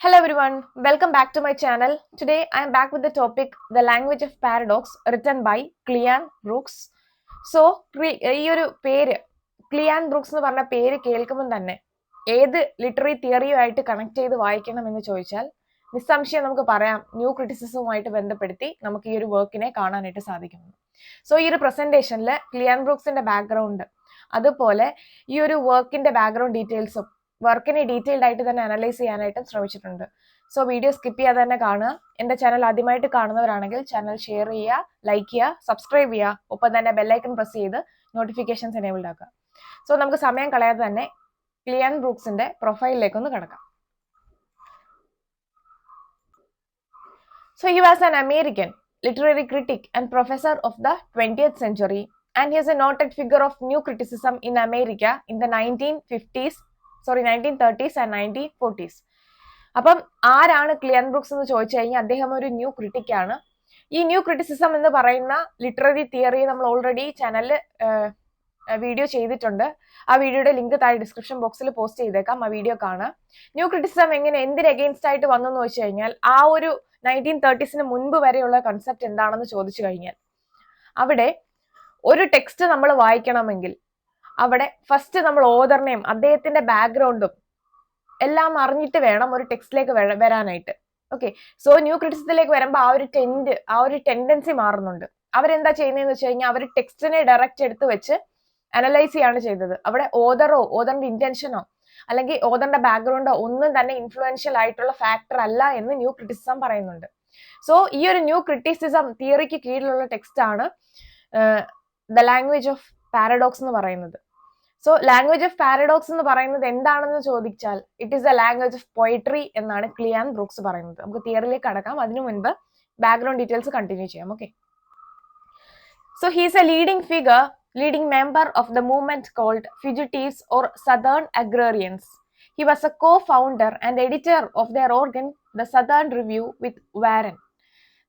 Hello everyone, welcome back to my channel. Today I am back with the topic The Language of Paradox written by Cleanth Brookes. So, ഈ ഒരു പേര് Cleanth Brookes എന്ന് പറഞ്ഞ പേര് കേൾക്കുമ്പോൾ തന്നെ ഏത് ലിറ്റററി തിയറിയുമായിട്ട് കണക്ട് ചെയ്ത് വായിക്കണം എന്ന് ചോദിച്ചാൽ നിസ്സംശയം നമുക്ക് പറയാം ന്യൂ ക്രിറ്റിസിസവുമായിട്ട് ബന്ധപ്പെടുത്തി നമുക്ക് ഈ ഒരു വർക്കിനെ കാണാനായിട്ട് സാധിക്കുന്നു. സോ ഈ ഒരു പ്രസന്റേഷനിൽ Cleanth Brookesന്റെ ബാക്ക്ഗ്രൗണ്ട് അതുപോലെ ഈ ഒരു വർക്കിന്റെ ബാക്ക്ഗ്രൗണ്ട് ഡീറ്റെയിൽസും വർക്കിനെ ഡീറ്റെയിൽഡ് ആയിട്ട് തന്നെ അനലൈസ് ചെയ്യാനായിട്ടും ശ്രമിച്ചിട്ടുണ്ട്. സോ വീഡിയോ സ്കിപ്പ് ചെയ്യാതെ തന്നെ കാണുക. എൻ്റെ ചാനൽ ആദ്യമായിട്ട് കാണുന്നവരാണെങ്കിൽ ചാനൽ ഷെയർ ചെയ്യുക, ലൈക്ക് ചെയ്യുക, സബ്സ്ക്രൈബ് ചെയ്യുക, ഒപ്പം തന്നെ ബെല്ലൈക്കൺ പ്രസ് ചെയ്ത് നോട്ടിഫിക്കേഷൻസ് എനേബിൾഡ് ആക്കുക. സോ നമുക്ക് സമയം കളയാതെ തന്നെ ക്ലിയൻ ബ്രൂക്സിന്റെ പ്രൊഫൈലിലേക്ക് ഒന്ന് കിടക്കാം. So he was an American literary critic and professor of the 20th century, and he is a noted figure of new criticism in America in the 1930s and 1940s. അപ്പം ആരാണ് ക്ലിയൻ Brooks എന്ന് ചോദിച്ചു കഴിഞ്ഞാൽ അദ്ദേഹം ഒരു ന്യൂ ക്രിട്ടിക് ആണ്. ഈ new criticism എന്ന് പറയുന്ന ലിറ്റററി തിയറി നമ്മൾ ഓൾറെഡി ചാനലിൽ വീഡിയോ ചെയ്തിട്ടുണ്ട്. ആ വീഡിയോയുടെ ലിങ്ക് താഴെ ഡിസ്ക്രിപ്ഷൻ ബോക്സിൽ പോസ്റ്റ് ചെയ്തേക്കാം, ആ വീഡിയോ കാണാം. ന്യൂ ക്രിറ്റിസിസം എങ്ങനെ എന്തിന് എഗെയിൻസ്റ്റ് ആയിട്ട് വന്നു എന്ന് വെച്ച് കഴിഞ്ഞാൽ ആ ഒരു 1930s മുൻപ് വരെയുള്ള കൺസെപ്റ്റ് എന്താണെന്ന് ചോദിച്ചു കഴിഞ്ഞാൽ അവിടെ ഒരു ടെക്സ്റ്റ് നമ്മൾ വായിക്കണമെങ്കിൽ അവിടെ ഫസ്റ്റ് നമ്മൾ ഓതറിനെയും അദ്ദേഹത്തിന്റെ ബാക്ക്ഗ്രൗണ്ടും എല്ലാം അറിഞ്ഞിട്ട് വേണം ഒരു ടെക്സ്റ്റിലേക്ക് വരാനായിട്ട്. ഓക്കെ, സോ ന്യൂ ക്രിറ്റിസിസത്തിലേക്ക് വരുമ്പോൾ ആ ഒരു ടെൻഡൻസി മാറുന്നുണ്ട്. അവരെന്താ ചെയ്യുന്നതെന്ന് വെച്ച് കഴിഞ്ഞാൽ അവർ ടെക്സ്റ്റിനെ ഡയറക്റ്റ് എടുത്ത് വെച്ച് അനലൈസ് ചെയ്യാണ് ചെയ്തത്. അവിടെ ഓതറിന്റെ ഇന്റൻഷനോ അല്ലെങ്കിൽ ഓതറിന്റെ ബാക്ക്ഗ്രൗണ്ടോ ഒന്നും തന്നെ ഇൻഫ്ലുവൻഷ്യൽ ആയിട്ടുള്ള ഫാക്ടർ അല്ല എന്ന് ന്യൂ ക്രിറ്റിസിസം പറയുന്നുണ്ട്. സോ ഈ ഒരു ന്യൂ ക്രിറ്റിസിസം തിയറിക്ക് കീഴിലുള്ള ടെക്സ്റ്റ് ആണ് ദ ലാംഗ്വേജ് ഓഫ് പാരഡോക്സ് എന്ന് പറയുന്നത്. സോ ലാംഗ്വേജ് ഓഫ് പാരഡോക്സ് എന്ന് പറയുന്നത് എന്താണെന്ന് ചോദിച്ചാൽ it is the language of poetry എന്നാണ് ക്ലിയൻ ബ്രൂക്സ് പറയുന്നത്. നമുക്ക് തിയറിയിലേക്ക് കടക്കാം, അതിനു മുൻപ് ബാക്ക്ഗ്രൗണ്ട് ഡീറ്റെയിൽസ് കണ്ടിന്യൂ ചെയ്യാം. Okay, so he is A leading member of the movement called Fugitives or Southern Agrarians. He was a co-founder and editor of their organ, the Southern Review, with Warren.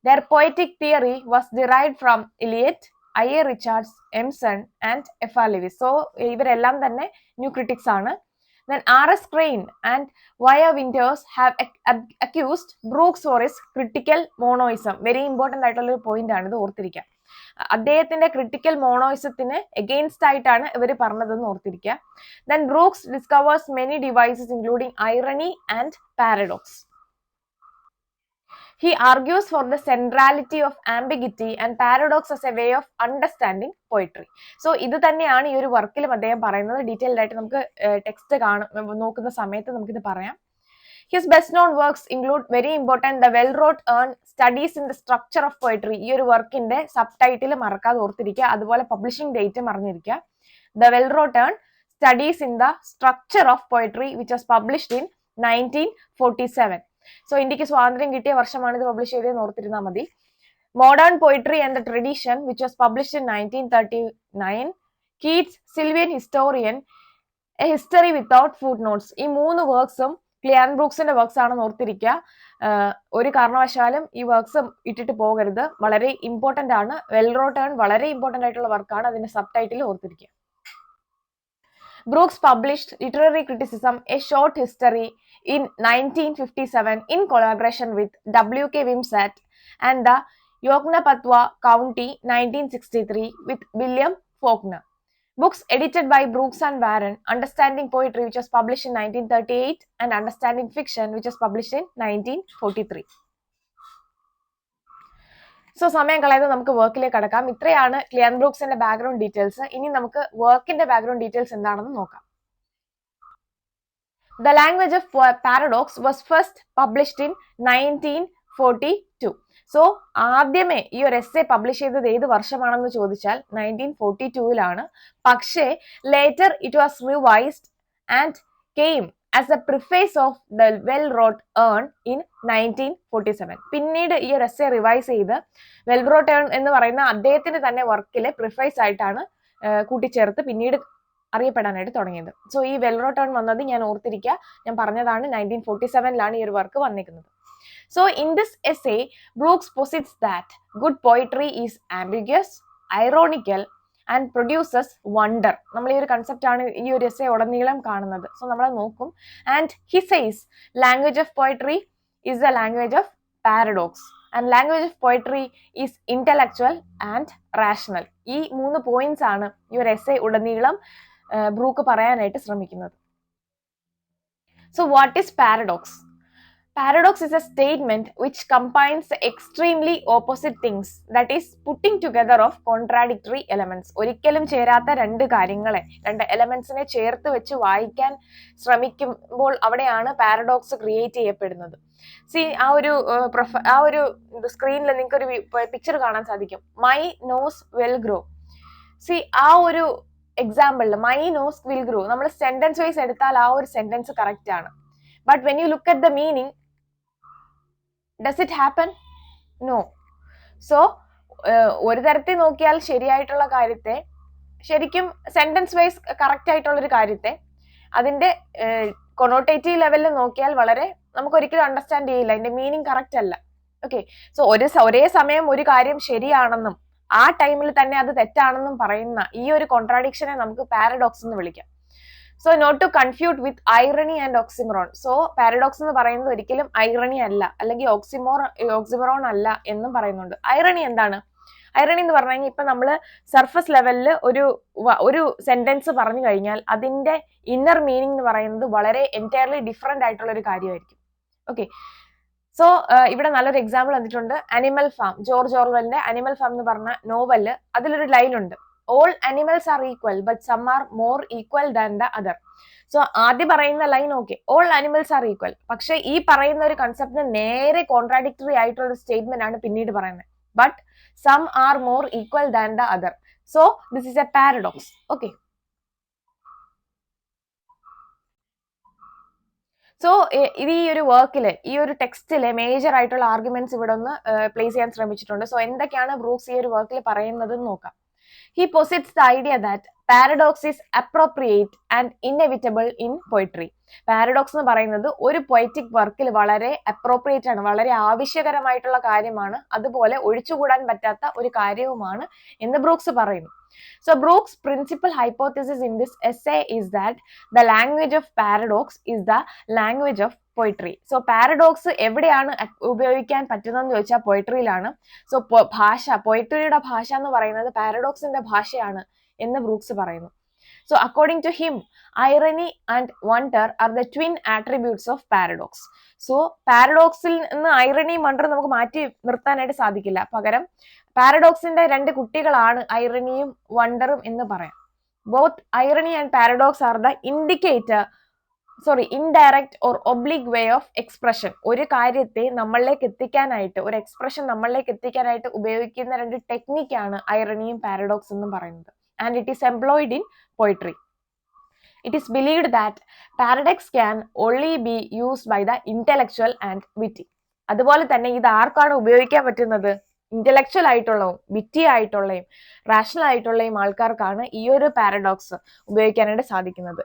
Their poetic theory was derived from Eliot, I.A. Richards, Emerson and F.R. Lewis. So ഇവരെല്ലാം തന്നെ new critics ആണ്. Then R.S. Crane and Y.A. Winters have accused Brooks for his critical monoism. Very important ആയിട്ടുള്ള ഒരു point ആണ് ഇത്, ഓർത്തിരിക്കുക. അദ്ദേഹത്തിന്റെ critical മോണോയിസത്തിന് against ആയിട്ടാണ് ഇവർ പറഞ്ഞതെന്ന് ഓർത്തിരിക്കുക. Then Brooks discovers many devices including irony and paradox. He argues for the centrality of ambiguity and paradox as a way of understanding poetry. So ഇത് തന്നെയാണ് ഈ ഒരു വർക്കിലും അദ്ദേഹം പറയുന്നത്. ഡീറ്റെയിൽഡ് ആയിട്ട് നമുക്ക് ടെക്സ്റ്റ് നോക്കുന്ന സമയത്ത് നമുക്കിത് പറയാം. His best known works include very important The Well Wrought Urn, Studies in the Structure of Poetry. ഈ ഒരു വർക്കിന്റെ സബ് ടൈറ്റിൽ മറക്കാതെ ഓർത്തിരിക്കുക. അതുപോലെ പബ്ലിഷിംഗ് ഡേറ്റ് അറിഞ്ഞിരിക്കുക. The Well Wrought Urn, Studies in the Structure of Poetry, which was published in 1947. So ഇന്ത്യക്ക് സ്വാതന്ത്ര്യം കിട്ടിയ വർഷമാണ് ഇത് പബ്ലിഷ് ചെയ്തതെന്ന് ഓർത്തിരുന്നാൽ മതി. Modern Poetry and the Tradition, which was published in 1939. Keats, Sylvian Historian, A History Without Footnotes. ഈ 3 വർക്ക്സും ക്ലിയൻ ബ്രൂക്സിന്റെ works ആണെന്ന് ഓർത്തിരിക്കുക. ഒരു കാരണവശാലും ഈ വർക്ക്സ് ഇട്ടിട്ട് പോകരുത്, വളരെ ഇമ്പോർട്ടന്റ് ആണ്. വെൽ റോട്ട് ഏൺ വളരെ ഇമ്പോർട്ടന്റ് ആയിട്ടുള്ള വർക്കാണ്, അതിന്റെ സബ് ടൈറ്റിൽ ഓർത്തിരിക്കുക. Brooks published Literary Criticism, A Short History in 1957 in collaboration with W.K. Wimsatt, and the Yoknapatwa County 1963 with William Faulkner. Books edited by Brooks and Warren, Understanding Poetry, which was published in 1938, and Understanding Fiction, which was published in 1943. So സമയം കളയാതെ നമുക്ക് വർക്കിലേക്ക് കടക്കാം. ഇത്രയാണ് ക്ലിയൻ ബ്രൂക്സിന്റെ background details. ഇനി നമുക്ക് വർക്കിന്റെ background details എന്താണെന്ന് നോക്കാം. The Language of Paradox was first published in 1942. So ആദ്യമേ ഈ ഒരു എസ്സേ പബ്ലിഷ് ചെയ്തത് ഏത് വർഷമാണെന്ന് ചോദിച്ചാൽ 1942-ലാണ്. പക്ഷേ later it was revised and came as a preface of the Well Wrought Urn in 1947. പിന്നീട് ഈ ഒരു എസ്സേ റിവൈസ് ചെയ്ത് വെൽ റോട്ട് ഏൺ എന്ന് പറയുന്ന അദ്ദേഹത്തിന്റെ തന്നെ വർക്കിലെ പ്രിഫൈസ് ആയിട്ടാണ് കൂട്ടിച്ചേർത്ത് പിന്നീട് അറിയപ്പെടാനായിട്ട് തുടങ്ങിയത്. സോ ഈ വെൽ റോട്ട് ഏൺ വന്നത് ഞാൻ ഓർത്തിരിക്കുക, ഞാൻ പറഞ്ഞതാണ് 1947-ലാണ് ഈ ഒരു വർക്ക് വന്നിരിക്കുന്നത്. So in this essay, Brooks posits that good poetry is ambiguous, ironical, and produces wonder. നമ്മൾ ഈ ഒരു കൺസെപ്റ്റ് ആണ് ഈ ഒരു എസ്സേ ഉടനീളം കാണുന്നത്. സോ നമ്മൾ നോക്കും. And he says language of poetry is the language of paradox and language of poetry is intellectual and rational. ഈ 3 പോയിന്റ്സ് ആണ് ഈ ഒരു എസ്സേ ഉടനീളം ബ്രൂക്ക് പറയാനായിട്ട് ശ്രമിക്കുന്നത്. So what is paradox? Paradox is a statement which combines the extremely opposite things, that is putting together of contradictory elements. ഒരിക്കലും ചേരാത്ത രണ്ട് കാര്യങ്ങളെ, രണ്ട് എലമെന്റ്സിനെ ചേർത്ത് വെച്ച് വായിക്കാൻ ശ്രമിക്കുമ്പോൾ അവിടെയാണ് പാരഡോക്സ് ക്രിയേറ്റ് ചെയ്യപ്പെടുന്നത്. ആ ഒരു സ്ക്രീനിൽ നിങ്ങൾക്ക് ഒരു പിക്ചർ കാണാൻ സാധിക്കും. My nose will grow. ആ ഒരു എക്സാമ്പിളിൽ മൈ നോസ് വിൽ ഗ്രോ നമ്മൾ സെന്റൻസ് വൈസ് എടുത്താൽ ആ ഒരു സെന്റൻസ് കറക്റ്റ് ആണ്. But when you look at the meaning, does it happen? No. So ഒരു തരത്തിൽ നോക്കിയാൽ ശരിയായിട്ടുള്ള കാര്യത്തെ, ശരിക്കും സെന്റൻസ് വൈസ് കറക്റ്റ് ആയിട്ടുള്ള ഒരു കാര്യത്തെ അതിന്റെ കൊണോട്ടേറ്റീവ് ലെവലിൽ നോക്കിയാൽ വളരെ നമുക്ക് ഒരിക്കലും അണ്ടർസ്റ്റാൻഡ് ചെയ്യില്ല, അതിന്റെ മീനിങ് കറക്റ്റ് അല്ല. ഓക്കെ, സോ ഒരേ സമയം ഒരു കാര്യം ശരിയാണെന്നും ആ ടൈമിൽ തന്നെ അത് തെറ്റാണെന്നും പറയുന്ന ഈ ഒരു കോൺട്രാഡിക്ഷനെ നമുക്ക് പാരഡോക്സ് എന്ന് വിളിക്കാം. So not to confused with irony and oxymoron. So paradox എന്ന് പറയുന്നത് ഒരിക്കലും ഐറണി അല്ല, അല്ലെങ്കിൽ ഓക്സിമറോൺ അല്ല എന്നും പറയുന്നുണ്ട്. ഐറണി എന്താണ്? ഐറണി എന്ന് പറഞ്ഞു കഴിഞ്ഞാൽ ഇപ്പൊ നമ്മള് സർഫസ് ലെവലിൽ ഒരു സെന്റൻസ് പറഞ്ഞു കഴിഞ്ഞാൽ അതിന്റെ ഇന്നർ മീനിങ് എന്ന് പറയുന്നത് വളരെ എൻറ്റയർലി ഡിഫറെന്റ് ആയിട്ടുള്ള ഒരു കാര്യമായിരിക്കും. ഓക്കെ, സോ ഇവിടെ നല്ലൊരു എക്സാമ്പിൾ വന്നിട്ടുണ്ട്. അനിമൽ ഫാം, ജോർജ് ഓർവെലിന്റെ അനിമൽ ഫാം എന്ന് പറഞ്ഞ നോവലില് അതിലൊരു ലൈൻ ഉണ്ട്, all animals are equal but some are more equal than the other. So ആദ്യം പറയുന്ന line okay, all animals are equal, പക്ഷെ ഈ പറയുന്ന ഒരു കൺസെപ്റ്റിന് നേരെ കോൺട്രാഡിക്ടറി ആയിട്ടുള്ള ഒരു സ്റ്റേറ്റ്മെന്റ് ആണ് പിന്നീട് പറയുന്നത്. But some are more equal than the other. So this is a paradox. Okay, so ഇത് ഈ ഒരു വർക്കിലെ, ഈ ഒരു ടെക്സ്റ്റിലെ മേജർ ആയിട്ടുള്ള ആർഗ്യുമെന്റ്സ് ഇവിടെ ഒന്ന് പ്ലേസ് ചെയ്യാൻ ശ്രമിച്ചിട്ടുണ്ട്. സോ എന്തൊക്കെയാണ് ബ്രൂക്സ് ഈ ഒരു വർക്കിൽ പറയുന്നത് നോക്കാം. He posits the idea that paradox is appropriate and inevitable in poetry. Paradox എന്ന് പറയുന്നത് ഒരു പൊയറ്റിക് വർക്കിൽ വളരെ അപ്രോപ്രിയേറ്റ് ആണ്, വളരെ ആവശ്യകരമായിട്ടുള്ള കാര്യമാണ്, അതുപോലെ ഒഴിച്ചുകൂടാൻ പറ്റാത്ത ഒരു കാര്യവുമാണ് എന്ന് ബ്രൂക്സ് പറയുന്നു. So Brooks' principal hypothesis in this essay is that the language of paradox is the language of poetry. So paradox എവിടെയാണ് ഉപയോഗിക്കാൻ പറ്റുന്നതെന്ന് ചോദിച്ചാൽ പോയട്രിയിലാണ്. സോ ഭാഷ, പോയട്രിയുടെ ഭാഷ എന്ന് പറയുന്നത് പാരഡോക്സിന്റെ ഭാഷയാണ് എന്ന് ബ്രൂക്സ് പറയുന്നു. So according to him, irony and wonder are the twin attributes of paradox. So പാരഡോക്സിൽ നിന്ന് ഐറണിയും വണ്ടറും നമുക്ക് മാറ്റി നിർത്താനായിട്ട് സാധിക്കില്ല, പകരം പാരഡോക്സിന്റെ രണ്ട് കുട്ടികളാണ് ഐറണിയും വണ്ടറും എന്ന് പറയാം. Both irony and paradox are the indirect or oblique way of expression. ഒരു കാര്യത്തെ നമ്മളിലേക്ക് എത്തിക്കാനായിട്ട്, ഒരു എക്സ്പ്രഷൻ നമ്മളിലേക്ക് എത്തിക്കാനായിട്ട് ഉപയോഗിക്കുന്ന രണ്ട് ടെക്നിക്കാണ് ഐറണിയും പാരഡോക്സ് എന്നും പറയുന്നത്. And it is employed in poetry. It is believed that paradox can only be used by the intellectual and witty. അതുപോലെ തന്നെ ഇത് ആർക്കാണ് ഉപയോഗിക്കാൻ പറ്റുന്നത്? ഇന്റലക്ച്വൽ ആയിട്ടുള്ളതും വിറ്റി ആയിട്ടുള്ളതും റാഷണൽ ആയിട്ടുള്ളതും ആൾക്കാർക്കാണ് ഈ ഒരു പാരഡോക്സ് ഉപയോഗിക്കാനായിട്ട് സാധിക്കുന്നത്.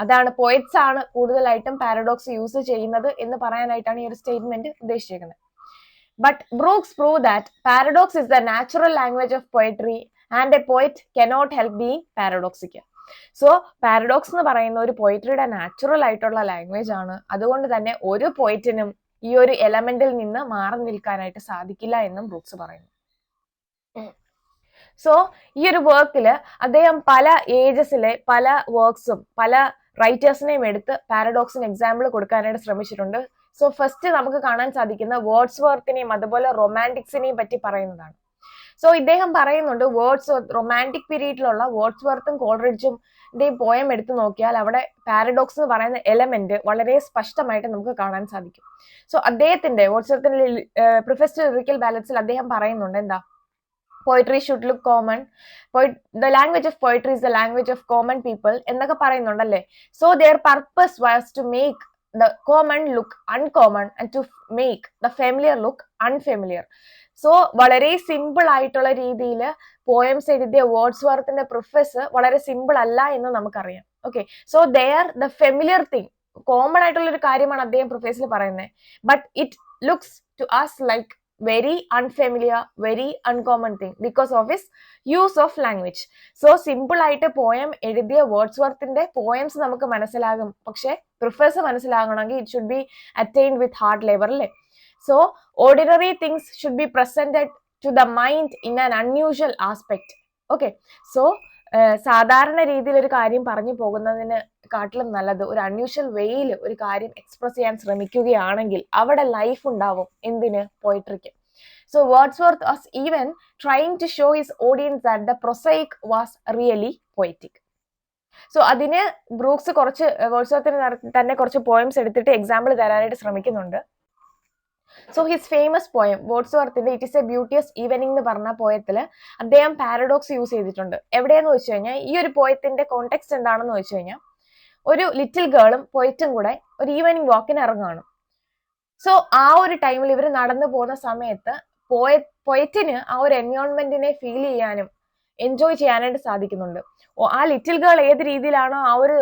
അതാണ് പോയറ്റ്സ് ആണ് കൂടുതലായിട്ടും പാരഡോക്സ് യൂസ് ചെയ്യുന്നത് എന്ന് പറയാനായിട്ടാണ് ഈ ഒരു സ്റ്റേറ്റ്മെന്റ് ഉദ്ദേശിച്ചിരിക്കുന്നത്. But Brooks prove that paradox is the natural language of poetry and a poet cannot help being paradoxical. So paradox എന്ന് പറയുന്ന ഒരു പോയട്രിയുടെ നാച്ചുറൽ ആയിട്ടുള്ള ലാംഗ്വേജ് ആണ്. അതുകൊണ്ട് തന്നെ ഒരു പോയറ്റിനും ഈ ഒരു എലമെന്റിൽ നിന്ന് മാറി നിൽക്കാനായിട്ട് സാധിക്കില്ല എന്നും ബ്രൂക്സ് പറയുന്നു. സോ ഈ ഒരു വർക്കില് അദ്ദേഹം പല ഏജസിലെ പല വർക്ക്സും പല റൈറ്റേഴ്സിനെയും എടുത്ത് പാരഡോക്സിന് എക്സാമ്പിൾ കൊടുക്കാനായിട്ട് ശ്രമിച്ചിട്ടുണ്ട്. സോ ഫസ്റ്റ് നമുക്ക് കാണാൻ സാധിക്കുന്ന വേർഡ്സ്വർത്തിനെയും അതുപോലെ റൊമാൻറ്റിക്സിനെയും പറ്റി പറയുന്നതാണ്. സോ ഇദ്ദേഹം പറയുന്നുണ്ട് റൊമാൻറ്റിക് പീരീഡിലുള്ള വേർഡ്സ്വർത്തും കോൾറിഡ്ജും പോയം എടുത്തു നോക്കിയാൽ അവിടെ പാരഡോക്സ് എന്ന് പറയുന്ന എലമെന്റ് വളരെ സ്പഷ്ടമായിട്ട് നമുക്ക് കാണാൻ സാധിക്കും. സോ അദ്ദേഹത്തിന്റെ വേർഡ്സ്വർത്തിന്റെ പ്രിഫേസ് ടു ലിറിക്കൽ ബാലൻസിൽ അദ്ദേഹം പറയുന്നുണ്ട് എന്താ, poetry should look common, the language of poetry is the language of common people എന്നൊക്കെ പറയുന്നുണ്ടല്ലേ. So their purpose was to make the common look uncommon and to make the familiar look unfamiliar. So വളരെ simple ആയിട്ടുള്ള രീതിയിൽ poems എഴുതിയ വേർഡ്സ്വർത്തിന്റെ preface വളരെ simple അല്ല എന്ന് നമുക്കറിയാം. Okay, so the familiar thing, common ആയിട്ടുള്ള ഒരു കാര്യമാണ് അദ്ദേഹം പ്രിഫേസിൽ പറയുന്നത്. But it looks to us like very unfamiliar, very uncommon thing because of his use of language. So simple ആയിട്ട് പോയം എഴുതിയ വേർഡ്സ്വർത്തിന്റെ പോയംസ് നമുക്ക് മനസ്സിലാകും, പക്ഷെ prefers മനസ്സിലാകണമെങ്കിൽ it should be attained with hard labor അല്ലേ. So ordinary things should be presented to the mind in an unusual aspect. Okay, so സാധാരണ രീതിയിൽ ഒരു കാര്യം പറഞ്ഞു പോകുന്നതിന് കാട്ടിലും നല്ലത് ഒരു അൺയൂഷ്വൽ വേയിൽ ഒരു കാര്യം എക്സ്പ്രസ് ചെയ്യാൻ ശ്രമിക്കുകയാണെങ്കിൽ അവിടെ ലൈഫ് ഉണ്ടാവും. എന്തിന്? പോയിട്രിക്ക്. So Wordsworth was even trying to show his audience that the prosaic was really poetic. So അതിന് ബ്രൂക്സ് കുറച്ച് വേർഡ്സ്വർത്തിന് തന്നെ കുറച്ച് പോയംസ് എടുത്തിട്ട് എക്സാമ്പിൾ തരാനായിട്ട് ശ്രമിക്കുന്നുണ്ട്. സോ ഹിസ് ഫേമസ് പോയം വേർഡ്സ്വർത്തിന്റെ it is a beauteous evening എന്ന് പറഞ്ഞ പോയത്തിൽ അദ്ദേഹം പാരഡോക്സ് യൂസ് ചെയ്തിട്ടുണ്ട്. എവിടെയെന്ന് വെച്ച് കഴിഞ്ഞാൽ ഈ ഒരു പോയത്തിന്റെ കോണ്ടെക്സ്റ്റ് എന്താണെന്ന് വെച്ച് കഴിഞ്ഞാൽ ഒരു ലിറ്റിൽ ഗേളും പോയറ്റും കൂടെ ഒരു ഈവനിങ് വാക്കിന് ഇറങ്ങുകയാണ്. സോ ആ ഒരു ടൈമിൽ ഇവർ നടന്നു പോകുന്ന സമയത്ത് പോയറ്റിന് ആ ഒരു എൻവയോൺമെന്റിനെ ഫീൽ ചെയ്യാനും എൻജോയ് ചെയ്യാനായിട്ട് സാധിക്കുന്നുണ്ട്. ആ ലിറ്റിൽ ഗേൾ ഏത് രീതിയിലാണോ ആ ഒരു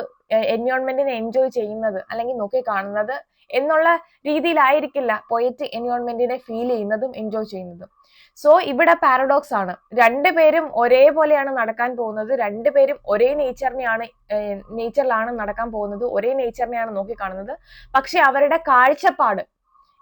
എൻവയോൺമെന്റിനെ എൻജോയ് ചെയ്യുന്നത് അല്ലെങ്കിൽ നോക്കി കാണുന്നത് എന്നുള്ള രീതിയിലായിരിക്കില്ല പോയറ്റ് എൻവയോൺമെന്റിനെ ഫീൽ ചെയ്യുന്നതും എൻജോയ് ചെയ്യുന്നതും. സോ ഇവിടെ പാരഡോക്സ് ആണ്. രണ്ടുപേരും ഒരേപോലെയാണ് നടക്കാൻ പോകുന്നത്, രണ്ടുപേരും ഒരേ നേച്ചറിലാണ് നടക്കാൻ പോകുന്നത്, ഒരേ നേച്ചറിനെയാണ് നോക്കിക്കാണുന്നത്. പക്ഷെ അവരുടെ കാഴ്ചപ്പാട്,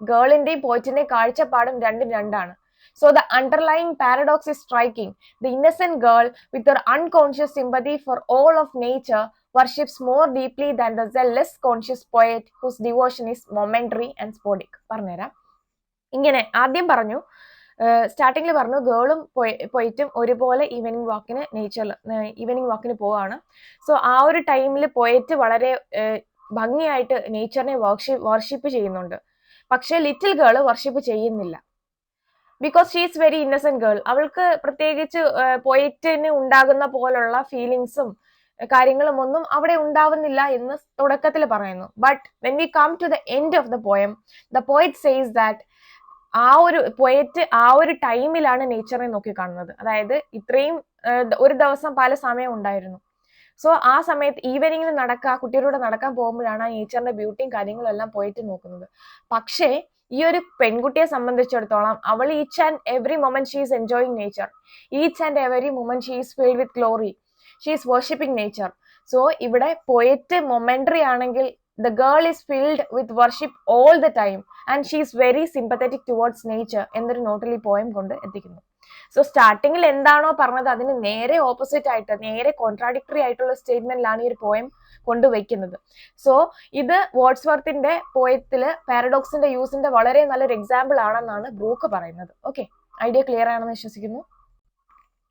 ഗേളിന്റെയും പോയറ്റിന്റെയും കാഴ്ചപ്പാടും രണ്ടും രണ്ടാണ്. So the underlying paradox is striking. The innocent girl, with her unconscious sympathy for all of nature, worships more deeply than the zealous conscious poet whose devotion is momentary and sporadic. പറഞ്ഞുതരാം. ഇങ്ങനെ ആദ്യം പറഞ്ഞു, സ്റ്റാർട്ടിങ്ങിൽ പറഞ്ഞു ഗേളും പോയറ്റും ഒരുപോലെ evening വാക്കിന് പോവാണ്. So ആ ഒരു ടൈമിൽ പോയറ്റ് വളരെ ഭംഗിയായിട്ട് നേച്ചറിനെ വർഷിപ്പ് ചെയ്യുന്നുണ്ട്. പക്ഷെ ലിറ്റിൽ ഗേൾ വർഷിപ്പ് ചെയ്യുന്നില്ല. Because she is very Innocent girl. അവൾക്ക് പ്രത്യേകിച്ച് പോയറ്റിന് ഉണ്ടാകുന്ന പോലുള്ള ഫീലിങ്സും കാര്യങ്ങളും ഒന്നും അവിടെ ഉണ്ടാവുന്നില്ല എന്ന് തുടക്കത്തിൽ പറയുന്നു. But when we come to the end of the poet says that ആ ഒരു പോയറ്റ് ആ ഒരു ടൈമിലാണ് നേച്ചറിനെ നോക്കിക്കാണുന്നത്. അതായത് ഇത്രയും ഒരു ദിവസം പല സമയം ഉണ്ടായിരുന്നു. സോ ആ സമയത്ത് ഈവനിങ്ങിൽ കുട്ടികളുടെ നടക്കാൻ പോകുമ്പോഴാണ് ആ നേച്ചറിന്റെ ബ്യൂട്ടിയും കാര്യങ്ങളും എല്ലാം പോയറ്റ് നോക്കുന്നത്. പക്ഷേ ഈ ഒരു പെൺകുട്ടിയെ സംബന്ധിച്ചിടത്തോളം അവൾ each and every moment she is enjoying nature. Each and every moment she is filled with glory. She is worshipping nature. So ഇവിടെ പോയറ്റ് മൊമെന്ററി ആണെങ്കിൽ the girl is filled with worship all the time and she is very sympathetic towards nature എന്നൊരു നോട്ടിൽ ഈ poem കൊണ്ട് എത്തിക്കുന്നു. So സ്റ്റാർട്ടിങ്ങിൽ എന്താണോ പറഞ്ഞത് അതിന് നേരെ ഓപ്പോസിറ്റ് ആയിട്ട്, നേരെ കോൺട്രാഡിക്ടറി ആയിട്ടുള്ള സ്റ്റേറ്റ്മെന്റിലാണ് ഈ ഒരു പോയം കൊണ്ടുവയ്ക്കുന്നത്. സോ ഇത് വേർഡ്സ്വർത്തിന്റെ പോയത്തില് പാരഡോക്സിന്റെ യൂസിന്റെ വളരെ നല്ലൊരു എക്സാമ്പിൾ ആണെന്നാണ് ബ്രൂക്ക് പറയുന്നത്. ഓക്കെ, ഐഡിയ ക്ലിയർ ആണെന്ന് വിശ്വസിക്കുന്നു.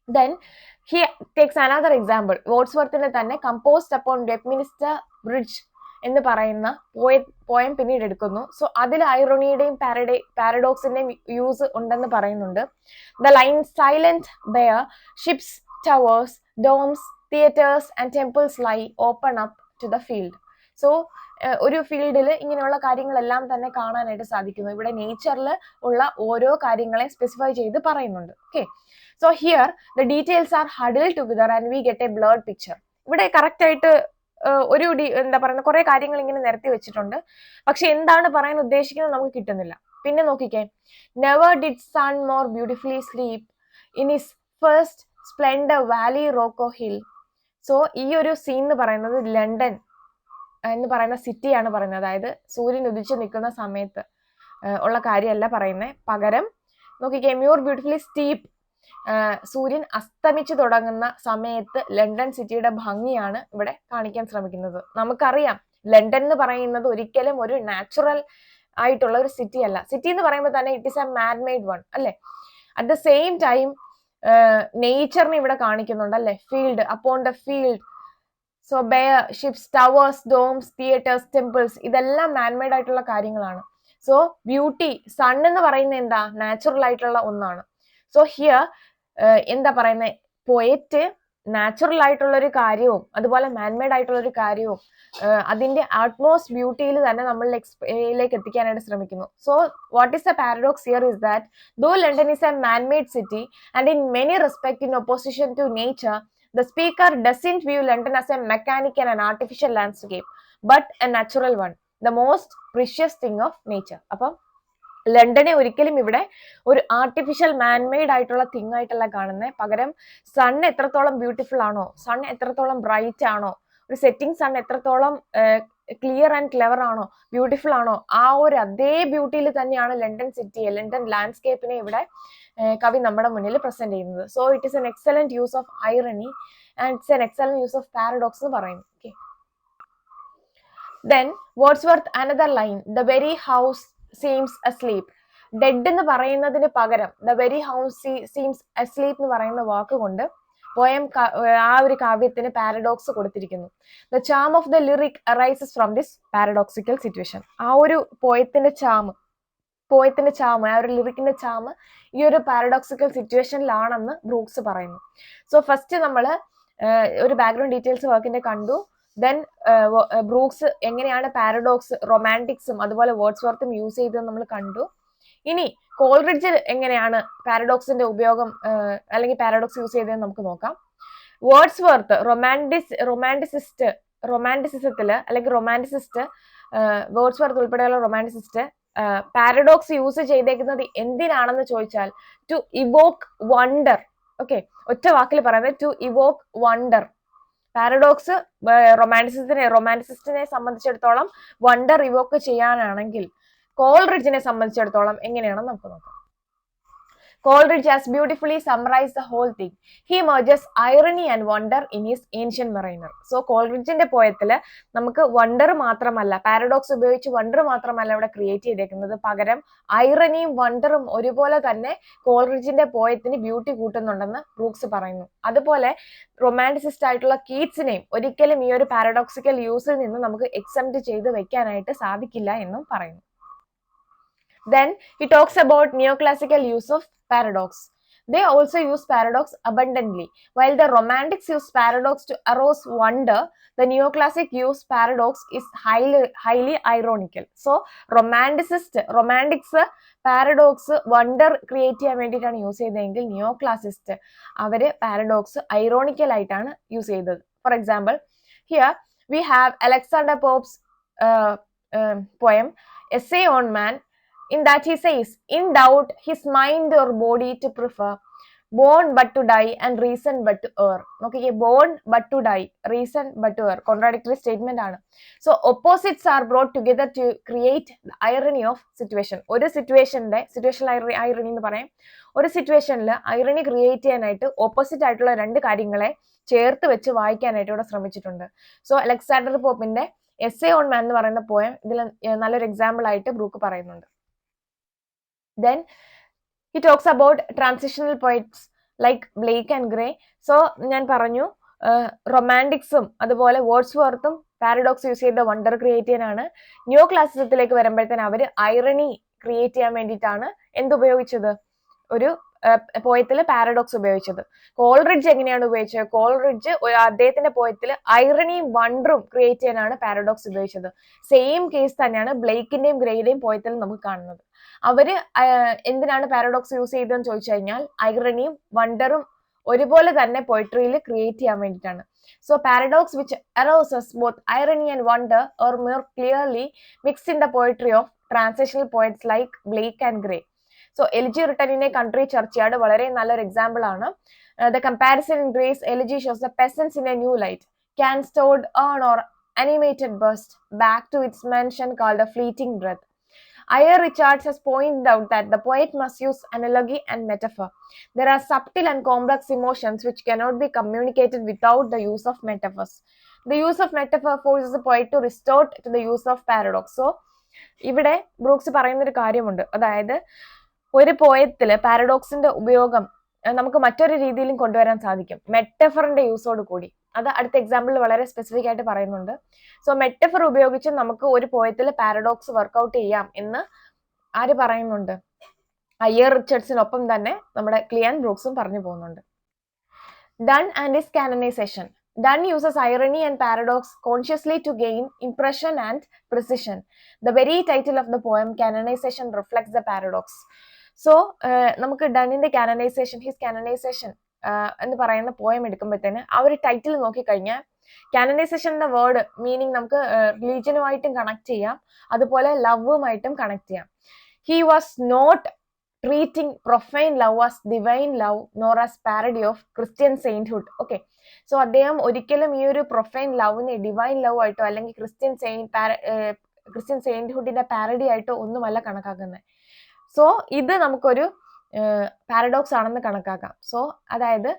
Then he takes another example. വേർഡ്സ്വർത്തിന്റെ തന്നെ കമ്പോസ്ഡ് അപ്പോൺ വെസ്റ്റ്മിനിസ്റ്റർ ബ്രിഡ്ജ് എന്ന് പറയുന്ന പോയം പിന്നീട് എടുക്കുന്നു. സോ അതിൽ ഐറോണിയുടെയും പാരഡോക്സിന്റെയും യൂസ് ഉണ്ടെന്ന് പറയുന്നുണ്ട്. The line silent bare ships towers domes theatres and temples lie open up to the field. So ഒരു ഫീൽഡിൽ ഇങ്ങനെയുള്ള കാര്യങ്ങളെല്ലാം തന്നെ കാണാനായിട്ട് സാധിക്കുന്നു. ഇവിടെ നേച്ചറിൽ ഉള്ള ഓരോ കാര്യങ്ങളെ സ്പെസിഫൈ ചെയ്ത് പറയുന്നുണ്ട്. Okay, so here the details are huddled together and we get a blurred picture. ഇവിടെ കറക്റ്റ് ആയിട്ട് ഒരു എന്താ പറയുക, കുറെ കാര്യങ്ങൾ ഇങ്ങനെ നിരത്തി വെച്ചിട്ടുണ്ട്. പക്ഷെ എന്താണ് പറയാൻ ഉദ്ദേശിക്കുന്നത് നമുക്ക് കിട്ടുന്നില്ല. പിന്നെ നോക്കിക്കേ, never did sun more beautifully sleep in his first splendour valley rock or hill. So ഈ ഒരു സീൻ എന്ന് പറയുന്നത് ലണ്ടൻ എന്ന് പറയുന്ന സിറ്റിയാണ് പറയുന്നത്. അതായത് സൂര്യൻ ഉദിച്ചു നിൽക്കുന്ന സമയത്ത് ഉള്ള കാര്യമല്ല പറയുന്നത്. പകരം നോക്കിക്കേ, മ്യൂർ ബ്യൂട്ടിഫുള്ളി സ്റ്റീപ്പ്, സൂര്യൻ അസ്തമിച്ചു തുടങ്ങുന്ന സമയത്ത് ലണ്ടൻ സിറ്റിയുടെ ഭംഗിയാണ് ഇവിടെ കാണിക്കാൻ ശ്രമിക്കുന്നത്. നമുക്കറിയാം ലണ്ടൻ എന്ന് പറയുന്നത് ഒരിക്കലും ഒരു നാച്ചുറൽ ആയിട്ടുള്ള ഒരു സിറ്റി അല്ല. സിറ്റി എന്ന് പറയുമ്പോൾ തന്നെ it is a man made one അല്ലെ. അറ്റ് ദ സെയിം ടൈം നേച്ചറിനെ ഇവിടെ കാണിക്കുന്നുണ്ട് അല്ലെ. Field upon the field, so bare ships towers domes theatres temples, ഇതെല്ലാം മാൻമെയ്ഡ് ആയിട്ടുള്ള കാര്യങ്ങളാണ്. സോ ബ്യൂട്ടി, സൺ എന്ന് പറയുന്നത് എന്താ, നാച്ചുറൽ ആയിട്ടുള്ള ഒന്നാണ്. സോ ഹിയർ എന്താ പറയുന്നത്, പോയറ്റ് നാച്ചുറൽ ആയിട്ടുള്ള ഒരു കാര്യവും അതുപോലെ മാൻമെയ്ഡ് ആയിട്ടുള്ള ഒരു കാര്യവും അതിന്റെ അറ്റ്മോസ്റ്റ് ബ്യൂട്ടിയിൽ തന്നെ നമ്മളിലേക്ക് എത്തിക്കാനായിട്ട് ശ്രമിക്കുന്നു. So what is the paradox here is that though London is a man made city and in many respect in opposition to nature, the speaker doesn't view London as a mechanic and an artificial landscape, but a natural one, the most precious thing of nature. അപ്പം ലണ്ടനെ ഒരിക്കലും ഇവിടെ ഒരു artificial man-made ആയിട്ടുള്ള thing ആയിട്ടല്ല കാണുന്നത്. പകരം sun എത്രത്തോളം beautiful ആണോ, സൺ എത്രത്തോളം ബ്രൈറ്റ് ആണോ, ഒരു സെറ്റിംഗ് സൺ എത്രത്തോളം ക്ലിയർ ആൻഡ് ക്ലെവർ ആണോ, ബ്യൂട്ടിഫുൾ ആണോ, ആ ഒരു അതേ ബ്യൂട്ടിയിൽ തന്നെയാണ് ലണ്ടൻ സിറ്റിയെ, ലണ്ടൻ ലാൻഡ്സ്കേപ്പിനെ ഇവിടെ കവി നമ്മുടെ മുന്നിൽ പ്രസന്റ് ചെയ്യുന്നത്. So it is N excellent use of irony and it's an excellent use of paradox എന്ന് പറയുന്നു. Okay. Then Wordsworth another line, the very house seems asleep. Dead എന്ന് പറയുന്നതിന് പകരം the very house seems asleep എന്ന് പറയുന്ന വാക്കുകൊണ്ട് poem ആ ഒരു കാവ്യത്തിന് പാരഡോക്സ് കൊടുത്തിരിക്കുന്നു. The charm of the lyric arises from this paradoxical situation. ആ ഒരു പോയത്തിന്റെ ചാമ്, ആ ഒരു ലിറിക്കിന്റെ ചാമ് ഈ ഒരു പാരഡോക്സിക്കൽ സിറ്റുവേഷനിലാണെന്ന് ബ്രൂക്സ് പറയുന്നു. സോ ഫസ്റ്റ് നമ്മൾ ഒരു ബാക്ക്ഗ്രൗണ്ട് ഡീറ്റെയിൽസ് വർക്കിന്റെ കണ്ടു. ദെൻ ബ്രൂക്സ് എങ്ങനെയാണ് പാരഡോക്സ്, റൊമാൻറ്റിക്സും അതുപോലെ വേർഡ്സ്വർത്തും യൂസ് ചെയ്തത് നമ്മൾ കണ്ടു. ഇനി കോൾറിഡ്ജ് എങ്ങനെയാണ് പാരഡോക്സിന്റെ ഉപയോഗം അല്ലെങ്കിൽ പാരഡോക്സ് യൂസ് ചെയ്തതെന്ന് നമുക്ക് നോക്കാം. വേർഡ്സ്വർത്ത് റൊമാൻറ്റിസിസത്തില് അല്ലെങ്കിൽ റൊമാൻറ്റിസിസ്റ്റ്, വേർഡ്സ്വർത്ത് ഉൾപ്പെടെയുള്ള റൊമാൻറ്റിസിസ്റ്റ് പാരഡോക്സ് യൂസ് ചെയ്തേക്കുന്നത് എന്തിനാണെന്ന് ചോദിച്ചാൽ ടു ഇവോക്ക് വണ്ടർ. ഓക്കെ, ഒറ്റ വാക്കിൽ പറയുന്നത് ടു ഇവോക്ക് വണ്ടർ. പാരഡോക്സ് റൊമാൻറ്റിസിസ്റ്റിനെ സംബന്ധിച്ചിടത്തോളം വണ്ടർ ഇവോക്ക് ചെയ്യാനാണെങ്കിൽ കോൾറിഡ്ജിനെ സംബന്ധിച്ചിടത്തോളം എങ്ങനെയാണെന്ന് നമുക്ക് നോക്കാം. Coleridge has beautifully summarized the whole thing. He merges irony and wonder in his Ancient Mariner. So കോൾറിഡ്ജിന്റെ പോയത്തില് നമുക്ക് വണ്ടർ മാത്രമല്ല, പാരഡോക്സ് ഉപയോഗിച്ച് വണ്ടർ മാത്രമല്ല ഇവിടെ ക്രിയേറ്റ് ചെയ്തേക്കുന്നത്, പകരം ഐറണിയും വണ്ടറും ഒരുപോലെ തന്നെ കോൾറിഡ്ജിന്റെ പോയത്തിന് ബ്യൂട്ടി കൂട്ടുന്നുണ്ടെന്ന് ബ്രൂക്സ് പറയുന്നു. അതുപോലെ റൊമാൻറ്റിസിസ്റ്റ് ആയിട്ടുള്ള കീറ്റ്സിനെയും ഒരിക്കലും ഈ ഒരു പാരഡോക്സിക്കൽ യൂസിൽ നിന്ന് നമുക്ക് എക്സെപ്റ്റ് ചെയ്ത് വെക്കാനായിട്ട് സാധിക്കില്ല എന്നും പറയുന്നു. Then he talks about neoclassical use of paradox. They also use paradox abundantly. While the romantics use paradox to arouse wonder, the neoclassic use paradox is highly ironical. So romantics paradox wonder create ചെയ്യാൻ വേണ്ടിയിട്ടാണ് use ചെയ്തതെങ്കിൽ നിയോക്ലാസിസ്റ്റ് അവര് paradox ironical ആയിട്ടാണ് use ചെയ്തത്. For example, here we have Alexander pops poem Essay on Man. In that he says, in doubt his mind or body to prefer, born but to die and reason but to err. Okay, born but to die, reason but to err. Contradictory statement ആണ്. So opposites are brought together to create the irony of situation. ഒരു situational irony എന്ന് പറയും. ഒരു സിറ്റുവേഷനിൽ irony create ചെയ്യാനായിട്ട് opposite ആയിട്ടുള്ള രണ്ട് കാര്യങ്ങളെ ചേർത്ത് വെച്ച് വായിക്കാനായിട്ട് ഇവിടെ ശ്രമിച്ചിട്ടുണ്ട്. So Alexander പോപ്പിന്റെ essay on man എന്ന് പറയുന്ന പോയം ഇതിൽ നല്ലൊരു എക്സാമ്പിൾ ആയിട്ട് ബ്രൂക്ക് പറയുന്നുണ്ട്. Then he talks about transitional poets like Blake and Gray. So ഞാൻ പറഞ്ഞു റൊമാൻറ്റിക്സും അതുപോലെ വേർഡ്സ്വർത്തും പാരഡോക്സ് യൂസ് ചെയ്ത വണ്ടർ ക്രിയേറ്റ് ചെയ്യാനാണ്. ന്യൂ ക്ലാസിസത്തിലേക്ക് വരുമ്പോഴത്തേന് അവർ ഐറണി ക്രിയേറ്റ് ചെയ്യാൻ വേണ്ടിയിട്ടാണ് എന്തുപയോഗിച്ചത്, ഒരു പോയത്തിൽ പാരഡോക്സ് ഉപയോഗിച്ചത്. കോൾറിഡ്ജ് എങ്ങനെയാണ് ഉപയോഗിച്ചത്? കോൾറിഡ്ജ് അദ്ദേഹത്തിന്റെ പോയത്തിൽ ഐറണിയും വണ്ടറും ക്രിയേറ്റ് ചെയ്യാനാണ് പാരഡോക്സ് ഉപയോഗിച്ചത്. സെയിം കേസ് തന്നെയാണ് ബ്ലേക്കിന്റെയും ഗ്രേയുടെയും പോയത്തിൽ നമുക്ക് കാണുന്നത്. അവര് എന്തിനാണ് പാരഡോക്സ് യൂസ് ചെയ്തതെന്ന് ചോദിച്ചു കഴിഞ്ഞാൽ ഐറണിയും വണ്ടറും ഒരുപോലെ തന്നെ പോയിട്രിയിൽ ക്രിയേറ്റ് ചെയ്യാൻ വേണ്ടിയിട്ടാണ്. So paradox which arouses both irony and wonder are more clearly mixed in the poetry of transitional poets like Blake and Gray. So elegy written in a country churchyard വളരെ നല്ലൊരു എക്സാമ്പിൾ ആണ്. The comparison in Gray's elegy shows the peasants in a new light, can stored on or animated burst back to its mention called a fleeting breath. Ayer Richards has pointed out that the poet must use analogy and metaphor. There are subtle and complex emotions which cannot be communicated without the use of metaphors. The use of metaphor forces the poet to restore to the use of paradox. So ഇവിടെ Brooks പറയുന്നൊരു കാര്യമുണ്ട്, അതായത് ഒരു പോയത്തില് പാരഡോക്സിന്റെ ഉപയോഗം നമുക്ക് മറ്റൊരു രീതിയിലും കൊണ്ടുവരാൻ സാധിക്കും, മെറ്റഫറിന്റെ യൂസോട് കൂടി. അത് അടുത്ത എക്സാമ്പിളിൽ വളരെ സ്പെസിഫിക് ആയിട്ട് പറയുന്നുണ്ട്. സോ മെറ്റഫർ ഉപയോഗിച്ച് നമുക്ക് ഒരു പോയത്തിൽ പാരഡോക്സ് വർക്ക്ഔട്ട് ചെയ്യാം എന്ന് ആര് പറയുന്നുണ്ട്? അയ്യർ റിച്ചർഡ്സിനൊപ്പം തന്നെ നമ്മുടെ ക്ലിയൻത്ത് ബ്രൂക്സും പറഞ്ഞു പോകുന്നുണ്ട്. Donne and his canonization. Donne uses irony and paradox consciously to gain impression and precision. The very title of the poem, Canonization, reflects the paradox. So നമുക്ക് ഡണ്ണിന്റെ ഹിസ് കാനനൈസേഷൻ എന്ന് പറയുന്ന പോയം എടുക്കുമ്പോഴത്തേന് ആ ഒരു ടൈറ്റിൽ നോക്കിക്കഴിഞ്ഞാൽ കാനനൈസേഷൻ എന്ന word meaning നമുക്ക് റിലീജിയനുമായിട്ടും connect ചെയ്യാം, അതുപോലെ ലവുമായിട്ടും കണക്ട് ചെയ്യാം. He was not treating profane love as divine love nor as parody of Christian sainthood. Okay, so അദ്ദേഹം ഒരിക്കലും ഈ ഒരു പ്രൊഫൈൻ ലവിനെ ഡിവൈൻ ലവ് ആയിട്ടോ അല്ലെങ്കിൽ ക്രിസ്ത്യൻ സെയിന്റ്ഹുഡിന്റെ പാരഡി ആയിട്ടോ ഒന്നുമല്ല കണക്കാക്കുന്നത്. സോ ഇത് നമുക്കൊരു പാരഡോക്സ് ആണെന്ന് കണക്കാക്കാം. സോ അതായത്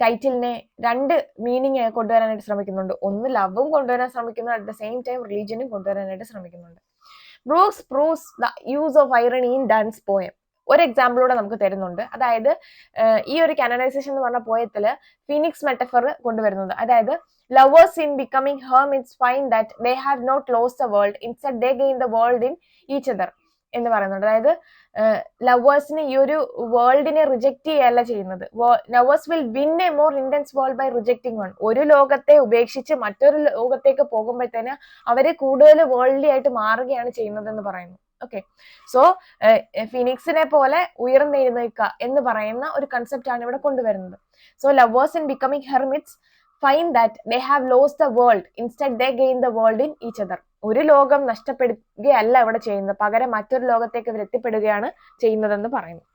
ടൈറ്റിലിനെ രണ്ട് മീനിങ് കൊണ്ടുവരാനായിട്ട് ശ്രമിക്കുന്നുണ്ട്. ഒന്ന് ലവും കൊണ്ടുവരാൻ ശ്രമിക്കുന്നു, അറ്റ് ദ സെയിം ടൈം റിലീജിയനും കൊണ്ടുവരാനായിട്ട് ശ്രമിക്കുന്നുണ്ട്. Brooks proves the use of irony in Donne's poem. ഒരു എക്സാമ്പിളൂടെ നമുക്ക് തരുന്നുണ്ട്. അതായത് ഈ ഒരു കാനനൈസേഷൻ എന്ന് പറഞ്ഞ പോയത്തില് ഫീനിക്സ് മെറ്റഫർ കൊണ്ടുവരുന്നത്. അതായത് lovers in becoming hermits find that they have not lost the world, instead they gain the world in each other എന്ന് പറയുന്നുണ്ട്. അതായത് ലവേഴ്സിന് ഈ ഒരു വേൾഡിനെ റിജക്ട് ചെയ്യല്ല ചെയ്യുന്നത്. Lovers will win a more intense world by rejecting one. ഒരു ലോകത്തെ ഉപേക്ഷിച്ച് മറ്റൊരു ലോകത്തേക്ക് പോകുമ്പോഴത്തേന് അവര് കൂടുതൽ വേൾഡ്ലി ആയിട്ട് മാറുകയാണ് ചെയ്യുന്നത് എന്ന് പറയുന്നു. ഓക്കെ, സോ ഫിനിക്സിനെ പോലെ ഉയർന്നെഴുന്നേൽക്കുക എന്ന് പറയുന്ന ഒരു കൺസെപ്റ്റ് ആണ് ഇവിടെ കൊണ്ടുവരുന്നത്. So lovers in becoming hermits find that they have lost the world, instead they gain the world in each other. ഒരു ലോകം നഷ്ടപ്പെടുകയല്ല ഇവിടെ ചെയ്യുന്നത്, പകരം മറ്റൊരു ലോകത്തേക്ക് ഇവർ എത്തിപ്പെടുകയാണ് ചെയ്യുന്നതെന്ന് പറയുന്നു.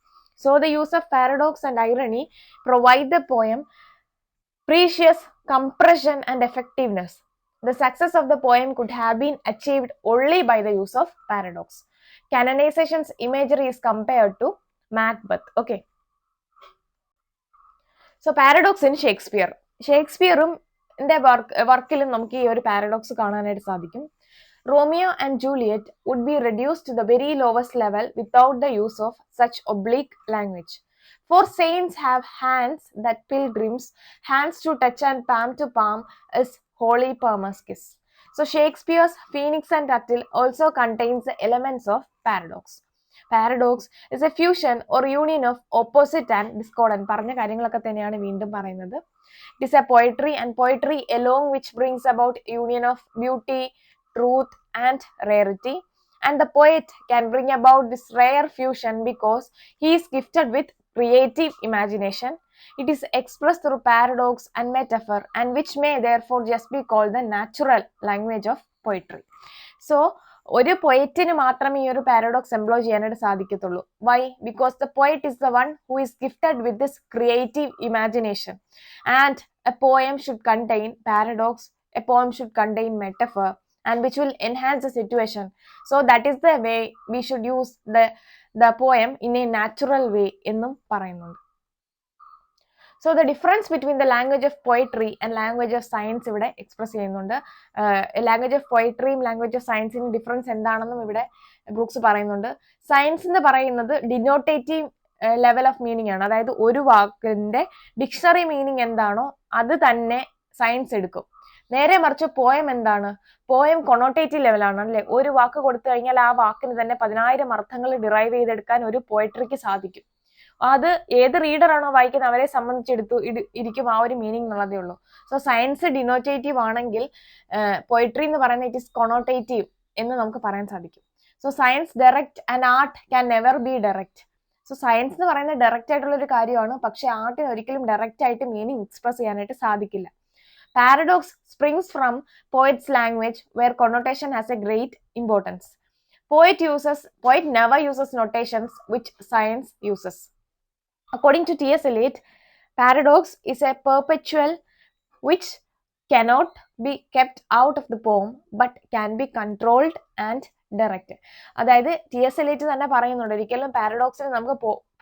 So the use of paradox and irony provide the poem precious compression and effectiveness. The success of the poem could have been achieved only by the use of paradox. Canonization's imagery is compared to Macbeth. Okay. So paradox in Shakespeare. ഷേക്സ്പിയറും വർക്കിലും നമുക്ക് ഈ ഒരു paradox കാണാനായിട്ട് സാധിക്കും. Romeo and Juliet would be reduced to the very lowest level without the use of such oblique language. For saints have hands that pilgrims, hands to touch and palm to palm is holy palmer's kiss. So Shakespeare's Phoenix and Turtle also contains the elements of paradox. Paradox is a fusion or union of opposite and discordant. പറഞ്ഞ കാര്യങ്ങളൊക്കെ തന്നെയാണ് വീണ്ടും പറയുന്നത്. It is a poetry, and poetry alone which brings about union of beauty, truth and rarity, and the poet can bring about this rare fusion because he is gifted with creative imagination. It is expressed through paradox and metaphor, and which may therefore just be called the natural language of poetry. So ഒരു പോയറ്റിന് മാത്രമേ ഈ ഒരു paradox employ ചെയ്യാനായിട്ട് സാധിക്കത്തുള്ളൂ. Why? Because the poet is the one who is gifted with this creative imagination, and a poem should contain paradox, a poem should contain metaphor, and which will enhance the situation. So that is the way we should use the poem in a natural way എന്നും പറയുന്നുണ്ട്. So the difference between the language of poetry and language of science ഇവിടെ express ചെയ്യുന്നുണ്ട്. Language of പോയിട്രിയും language of സയൻസിനും difference എന്താണെന്നും ഇവിടെ Brooks പറയുന്നുണ്ട്. Science എന്ന് പറയുന്നത് ഡിനോട്ടേറ്റീവ് ലെവൽ ഓഫ് മീനിങ് ആണ്. അതായത് ഒരു വാക്കിന്റെ ഡിക്ഷണറി മീനിങ് എന്താണോ അത് തന്നെ സയൻസ് എടുക്കും. നേരെ മറിച്ച് പോയം എന്താണ്? പോയം കൊണോട്ടേറ്റീവ് ലെവലാണ് അല്ലെ. ഒരു വാക്ക് കൊടുത്തു കഴിഞ്ഞാൽ ആ വാക്കിന് തന്നെ 10,000 അർത്ഥങ്ങൾ ഡിറൈവ് ചെയ്തെടുക്കാൻ ഒരു പോയട്രിക്ക് സാധിക്കും. അത് ഏത് റീഡർ ആണോ വായിക്കുന്നത് അവരെ ഇരിക്കും ആ ഒരു മീനിങ് എന്നുള്ളതേ ഉള്ളൂ. സോ സയൻസ് ഡിനോട്ടേറ്റീവ് ആണെങ്കിൽ പോയട്രി എന്ന് പറയുന്നത് ഇറ്റ് ഇസ് കൊണോട്ടേറ്റീവ് എന്ന് നമുക്ക് പറയാൻ സാധിക്കും. So science direct and art can never be direct. So science എന്ന് പറയുന്നത് ഡയറക്റ്റ് ആയിട്ടുള്ള ഒരു കാര്യമാണ്, പക്ഷെ ആർട്ടിന് ഒരിക്കലും ഡയറക്റ്റ് ആയിട്ട് മീനിങ് എക്സ്പ്രസ് ചെയ്യാനായിട്ട് സാധിക്കില്ല. Paradox springs from poet's language where connotation has a great importance. Poet never uses notations which science uses. According to T.S. Eliot, paradox is a perpetual which cannot be kept out of the poem but can be controlled and directed. അതായത് T.S. Eliot തന്നെ പറയുന്നുണ്ട്, ഒരിക്കലും പാരഡോക്സിനെ നമുക്ക്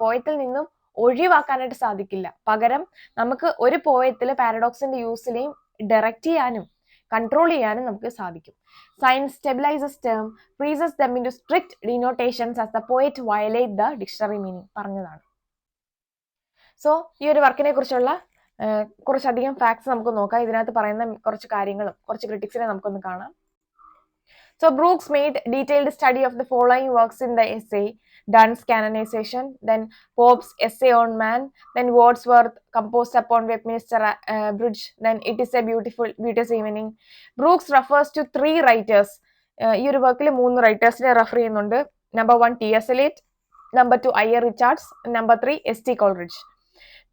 പോയത്തിൽ നിന്നും ഒഴിവാക്കാനായിട്ട് സാധിക്കില്ല. പകരം നമുക്ക് ഒരു പോയത്തിൽ പാരഡോക്സിന്റെ യൂസിനെയും ഡയറക്റ്റ് ചെയ്യാനും കൺട്രോൾ ചെയ്യാനും നമുക്ക് സാധിക്കും. Science stabilises term, freezes them into strict denotations as the poet violate the dictionary meaning പറഞ്ഞതാണ്. സോ ഈ ഒരു വർക്കിനെ കുറിച്ചുള്ള കുറച്ചധികം ഫാക്ട്സ് നമുക്ക് നോക്കാം. ഇതിനകത്ത് പറയുന്ന കുറച്ച് കാര്യങ്ങളും കുറച്ച് ക്രിറ്റിക്സിനെ നമുക്കൊന്ന് കാണാം. So Brooks made detailed study of the following works in the essay: Donne's canonization, then Pope's essay on man, then Wordsworth composed upon Westminster Bridge, then It is a Beauteous Evening. Brooks refers to 3 writers. ഈ ഒരു വർക്കിൽ 3 റൈറ്റേഴ്സിനെ refer ചെയ്യുന്നുണ്ട്. Number 1 T.S. Eliot, number 2 I.A. Richards, number 3 S.T. Coleridge.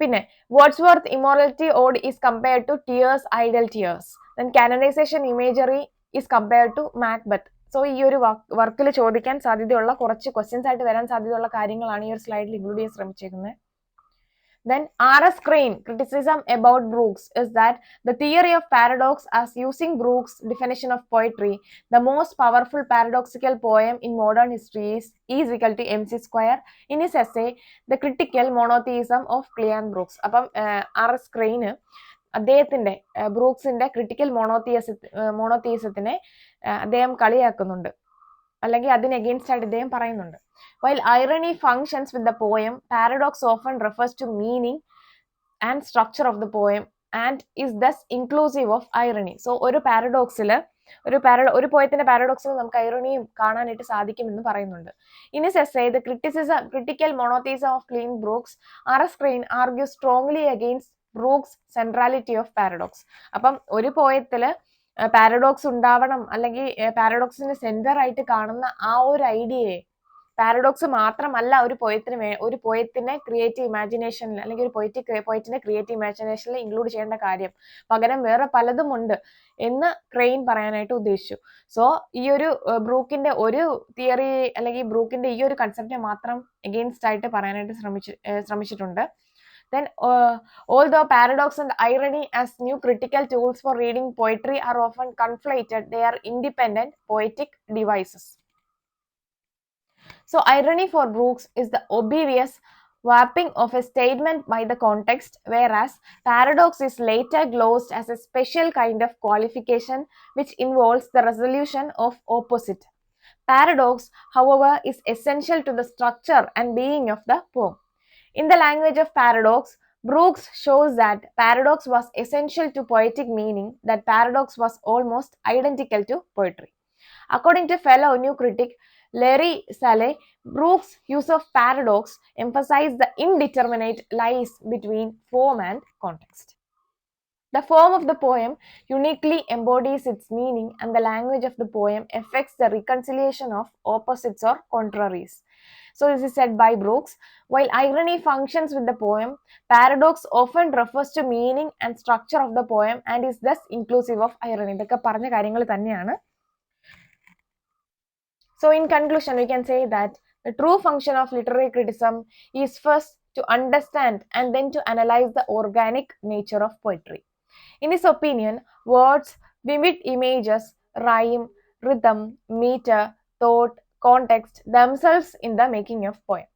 പിന്നെ Wordsworth Immortality Ode is compared to Tears, Idle Tears. Then Canonization Imagery is compared to Macbeth. So ഈ ഒരു വർക്കിൽ ചോദിക്കാൻ സാധ്യതയുള്ള കുറച്ച് ക്വസ്റ്റ്യൻസ് ആയിട്ട് വരാൻ സാധ്യതയുള്ള കാര്യങ്ങളാണ് ഈ ഒരു സ്ലൈഡിൽ ഇൻക്ലൂഡ് ചെയ്യാൻ ശ്രമിച്ചേക്കുന്നത്. Then R.S. Crane criticism about Brookes is that the theory of paradox as using Brookes' definition of poetry, the most powerful paradoxical poem in modern history is equal to MC square in his essay The Critical Monotheism of Cleanth Brookes. അപ്പം R.S. Crane അദ്ദേഹത്തിന്റെ ബ്രൂക്സിന്റെ critical മോണോതിയസത്തിനെ അദ്ദേഹം കളിയാക്കുന്നുണ്ട്, അല്ലെങ്കിൽ അതിന് against ആയിട്ട് ഇദ്ദേഹം പറയുന്നുണ്ട്. While irony functions with the poem, paradox often refers to meaning and structure of the poem and is thus inclusive of irony. So ഒരു പാരഡോക്സിൽ ഒരു പോയത്തിന്റെ പാരഡോക്സിൽ നമുക്ക് ഐറണിയും കാണാനായിട്ട് സാധിക്കുമെന്ന് പറയുന്നുണ്ട്. In his essay The Critical Monotheism of Cleanth Brookes, R.S. Crane argues strongly against Brookes' centrality of paradox. അപ്പം ഒരു പോയത്തില് paradox ഉണ്ടാവണം, അല്ലെങ്കിൽ പാരഡോക്സിന് സെന്റർ ആയിട്ട് കാണുന്ന ആ ഒരു ഐഡിയയെ, പാരഡോക്സ് മാത്രമല്ല ഒരു പോയത്തിനെ ക്രിയേറ്റീവ് ഇമാജിനേഷനിൽ, അല്ലെങ്കിൽ ഒരു പോയറ്റിന്റെ ക്രിയേറ്റീവ് ഇമാജിനേഷനിൽ ഇൻക്ലൂഡ് ചെയ്യേണ്ട കാര്യം, പകരം വേറെ പലതും ഉണ്ട് എന്ന് ക്രെയിൻ പറയാനായിട്ട് ഉദ്ദേശിച്ചു. സോ ഈ ഒരു ബ്രൂക്കിന്റെ ഒരു തിയറി, അല്ലെങ്കിൽ ബ്രൂക്കിന്റെ ഈ ഒരു കൺസെപ്റ്റിനെ മാത്രം എഗെയിൻസ്റ്റ് ആയിട്ട് പറയാനായിട്ട് ശ്രമിച്ചിട്ടുണ്ട്. Then, although paradox and irony as new critical tools for reading poetry are often conflated, they are independent poetic devices. So, irony for Brookes is the obvious warping of a statement by the context, whereas paradox is later glosed as a special kind of qualification which involves the resolution of opposite. Paradox, however, is essential to the structure and being of the poem. In the language of paradox, Brookes shows that paradox was essential to poetic meaning, that paradox was almost identical to poetry. According to fellow new critic Larry Saleh, Brookes' use of paradox emphasized the indeterminate lies between form and context. The form of the poem uniquely embodies its meaning, and the language of the poem affects the reconciliation of opposites or contraries. So this is said by Brookes. While irony functions with the poem, paradox often refers to meaning and structure of the poem and is thus inclusive of irony. ഇതൊക്കെ പറഞ്ഞ കാര്യങ്ങൾ തന്നെയാണ്. So in conclusion, we can say that the true function of literary criticism is first to understand and then to analyze the organic nature of poetry. In his opinion, words, vivid images, rhyme, rhythm, meter, thought, context themselves in the making of poem.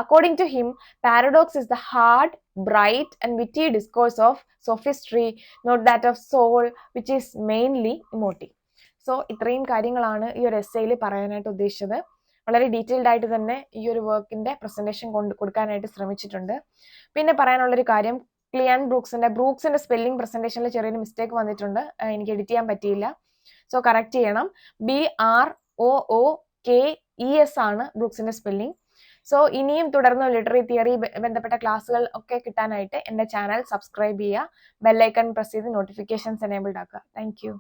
According to him, paradox is the hard, bright and witty discourse of sophistry, not that of soul, which is mainly emotive. So ഇത്രയും കാര്യങ്ങളാണ് ഈ ഒരു എസ്സേയിൽ പറയാനായിട്ട് ഉദ്ദേശിച്ചത്. വളരെ detailed ആയിട്ട് തന്നെ ഈ ഒരു വർക്കിന്റെ പ്രസന്റേഷൻ കൊടുക്കാനായിട്ട് ശ്രമിച്ചിട്ടുണ്ട്. പിന്നെ പറയാനുള്ളൊരു കാര്യം, ബ്രൂക്സിന്റെ സ്പെല്ലിംഗ് പ്രസന്റേഷനിൽ ചെറിയൊരു മിസ്റ്റേക്ക് വന്നിട്ടുണ്ട്, എനിക്ക് എഡിറ്റ് ചെയ്യാൻ പറ്റിയില്ല. സോ കറക്റ്റ് ചെയ്യണം. BROOKES ആണ് ബ്രൂക്സിന്റെ സ്പെല്ലിംഗ്. സോ ഇനിയും തുടർന്ന് ലിറ്റററി തിയറി ബന്ധപ്പെട്ട ക്ലാസ്സുകൾ ഒക്കെ കിട്ടാനായിട്ട് എൻ്റെ ചാനൽ സബ്സ്ക്രൈബ് ചെയ്യുക, ബെല്ലൈക്കൺ പ്രസ് ചെയ്ത് നോട്ടിഫിക്കേഷൻസ് എനേബിൾഡ് ആക്കുക. Thank you.